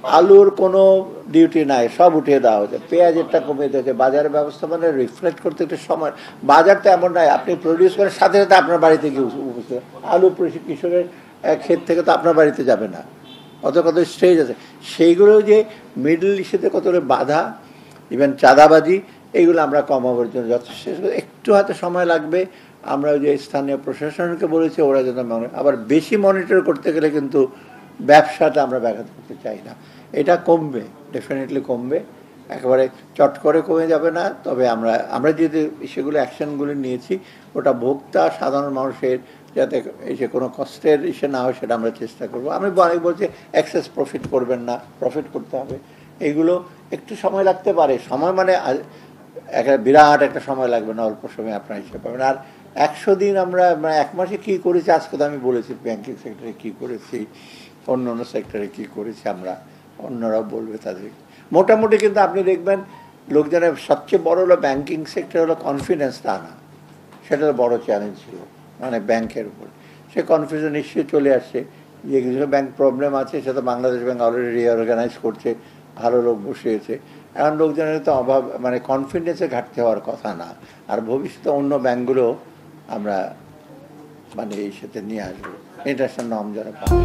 আলুর কোনো ডিউটি নাই, সব উঠিয়ে দেওয়া হয়েছে, পেঁয়াজেরটা কমিয়ে দিয়েছে, বাজারের ব্যবস্থাপনা রিফ্লেক্ট করতে একটু সময়। বাজার তো এমন নয় আপনি প্রডিউস করেন সাথে সাথে আপনার বাড়িতে গিয়ে উপস্থিত। আলু কৃষকের ক্ষেত থেকে তো আপনার বাড়িতে যাবে না, কত কত স্টেজ আছে। সেইগুলো যে মিডল ইস্টে কতগুলো বাধা, ইভেন চাঁদাবাজি, এইগুলো আমরা কমাবার জন্য যথেষ্ট, একটু হয়তো সময় লাগবে। আমরা ওই যে স্থানীয় প্রশাসনকে বলেছি ওরা যেন আবার বেশি মনিটর করতে গেলে কিন্তু ব্যবসাটা আমরা ব্যাঘাত করতে চাই না। এটা কমবে, ডেফিনেটলি কমবে, একেবারে চট করে কমে যাবে না। তবে আমরা যে সেগুলো অ্যাকশনগুলো নিয়েছি ওটা ভোক্তা সাধারণ মানুষের যাতে এসে কোনো কষ্টের ইসে না হয় সেটা আমরা চেষ্টা করবো। আমি অনেক বলছি এক্সেস প্রফিট করবেন না, প্রফিট করতে হবে। এইগুলো একটু সময় লাগতে পারে, সময় মানে একটা বিরাট একটা সময় লাগবে না, অল্প সময় আপনারা হিসেবে পাবেন। আর 100 দিন আমরা মানে 1 মাসে কী করেছি আজকে তো আমি বলেছি, ব্যাংকিং সেক্টরে কী করেছি, অন্য অন্য সেক্টরে কী করেছি আমরা, অন্যরাও বলবে তাদের মোটামুটি। কিন্তু আপনি দেখবেন লোকজনের সবচেয়ে বড় হলো ব্যাংকিং সেক্টর হলো কনফিডেন্স, তা না, সেটা বড় চ্যালেঞ্জ ছিল মানে ব্যাংকের উপর। সে কনফিডেন্স নিশ্চয়ই চলে আসছে, যে কিছু ব্যাংক প্রবলেম আছে সেটা বাংলাদেশ ব্যাংক অলরেডি রিঅর্গানাইজ করছে, ভালো লোক বসিয়েছে। এখন লোকজনের তো অভাব, মানে কনফিডেন্সে ঘাটতি হওয়ার কথা না। আর ভবিষ্যতে অন্য ব্যাংকগুলো আমরা মানে এই সাথে নিয়ে আসবো, ইন্টারন্যাশনাল নর্ম যারা পাবে।